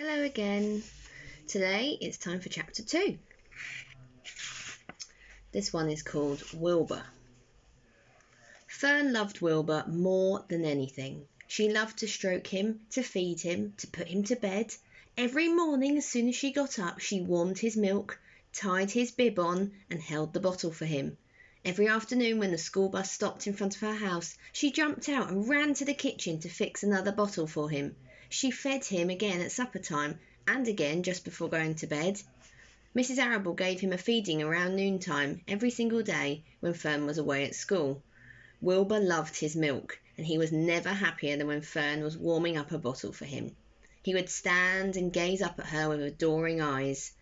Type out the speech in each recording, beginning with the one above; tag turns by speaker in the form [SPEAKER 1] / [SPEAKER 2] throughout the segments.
[SPEAKER 1] Hello again. Today it's time for chapter 2. This one is called Wilbur. Fern loved Wilbur more than anything. She loved to stroke him, to feed him, to put him to bed. Every morning as soon as she got up, she warmed his milk, tied his bib on and held the bottle for him. Every afternoon when the school bus stopped in front of her house, she jumped out and ran to the kitchen to fix another bottle for him. She fed him again at supper time and again just before going to bed. Mrs. Arable gave him a feeding around noontime every single day when Fern was away at school. Wilbur loved his milk, and he was never happier than when Fern was warming up a bottle for him. He would stand and gaze up at her with adoring eyes.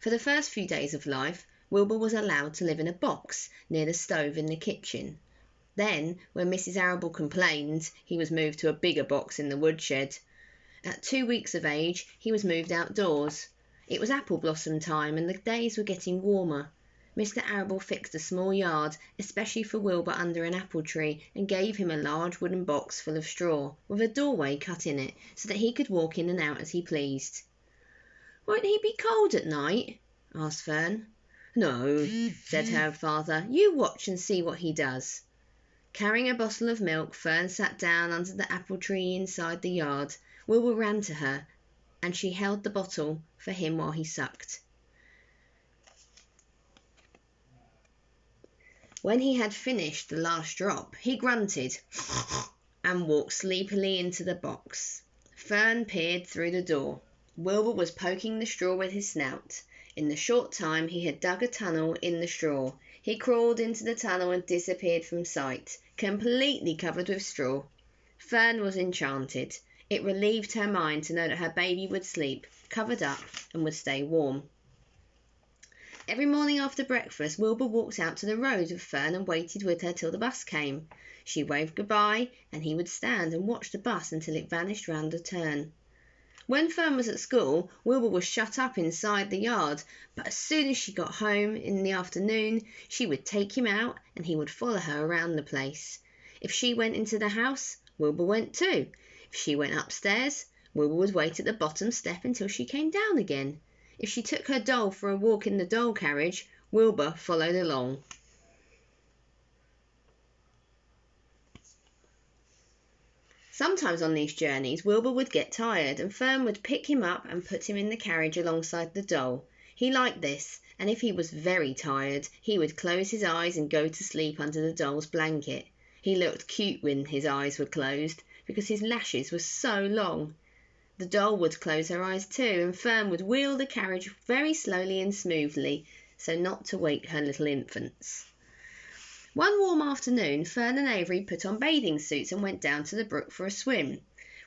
[SPEAKER 1] For the first few days of life, Wilbur was allowed to live in a box near the stove in the kitchen. Then, when Mrs. Arable complained, he was moved to a bigger box in the woodshed. At 2 weeks of age, he was moved outdoors. It was apple blossom time and the days were getting warmer. Mr. Arable fixed a small yard, especially for Wilbur under an apple tree, and gave him a large wooden box full of straw, with a doorway cut in it, so that he could walk in and out as he pleased. "Won't he be cold at night?" asked Fern. "No," said her father. "You watch and see what he does." Carrying a bottle of milk, Fern sat down under the apple tree inside the yard. Wilbur ran to her, and she held the bottle for him while he sucked. When he had finished the last drop, he grunted and walked sleepily into the box. Fern peered through the door. Wilbur was poking the straw with his snout. In the short time he had dug a tunnel in the straw. He crawled into the tunnel and disappeared from sight, completely covered with straw. Fern was enchanted. It relieved her mind to know that her baby would sleep, covered up, and would stay warm. Every morning after breakfast, Wilbur walked out to the road with Fern and waited with her till the bus came. She waved goodbye, and he would stand and watch the bus until it vanished round a turn. When Fern was at school, Wilbur was shut up inside the yard, but as soon as she got home in the afternoon, she would take him out and he would follow her around the place. If she went into the house, Wilbur went too. If she went upstairs, Wilbur would wait at the bottom step until she came down again. If she took her doll for a walk in the doll carriage, Wilbur followed along. Sometimes on these journeys, Wilbur would get tired, and Fern would pick him up and put him in the carriage alongside the doll. He liked this, and if he was very tired, he would close his eyes and go to sleep under the doll's blanket. He looked cute when his eyes were closed, because his lashes were so long. The doll would close her eyes too, and Fern would wheel the carriage very slowly and smoothly, so not to wake her little infants. One warm afternoon, Fern and Avery put on bathing suits and went down to the brook for a swim.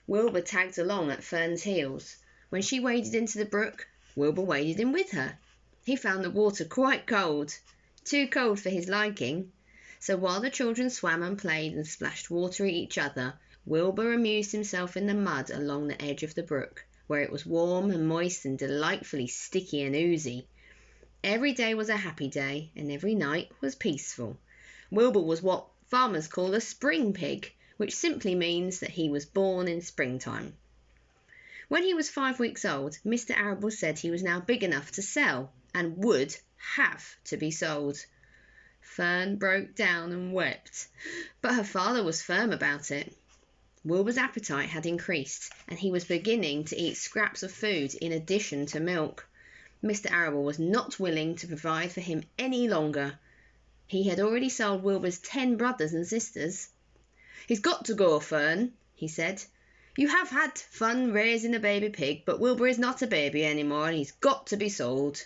[SPEAKER 1] Wilbur tagged along at Fern's heels. When she waded into the brook, Wilbur waded in with her. He found the water quite cold, too cold for his liking. So while the children swam and played and splashed water at each other, Wilbur amused himself in the mud along the edge of the brook, where it was warm and moist and delightfully sticky and oozy. Every day was a happy day, and every night was peaceful. Wilbur was what farmers call a spring pig, which simply means that he was born in springtime. When he was 5 weeks old, Mr. Arable said he was now big enough to sell, and would have to be sold. Fern broke down and wept, but her father was firm about it. Wilbur's appetite had increased, and he was beginning to eat scraps of food in addition to milk. Mr. Arable was not willing to provide for him any longer. He had already sold Wilbur's 10 brothers and sisters. "He's got to go, Fern," he said. "You have had fun raising a baby pig, but Wilbur is not a baby anymore, and he's got to be sold."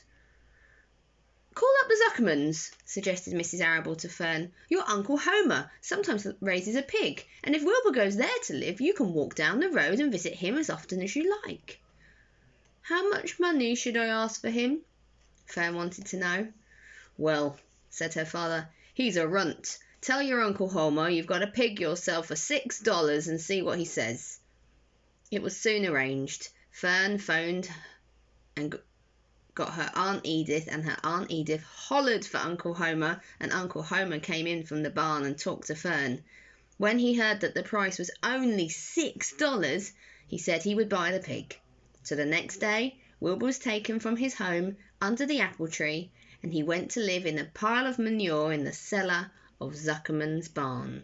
[SPEAKER 1] "Call up the Zuckermans," suggested Mrs. Arable to Fern. "Your Uncle Homer sometimes raises a pig, and if Wilbur goes there to live, you can walk down the road and visit him as often as you like." "How much money should I ask for him?" Fern wanted to know. "Well," said her father, "he's a runt. Tell your Uncle Homer you've got a pig yourself for $6 and see what he says." It was soon arranged. Fern phoned and got her Aunt Edith, and her Aunt Edith hollered for Uncle Homer, and Uncle Homer came in from the barn and talked to Fern. When he heard that the price was only $6, he said he would buy the pig. So the next day, Wilbur was taken from his home under the apple tree, and he went to live in a pile of manure in the cellar of Zuckerman's barn.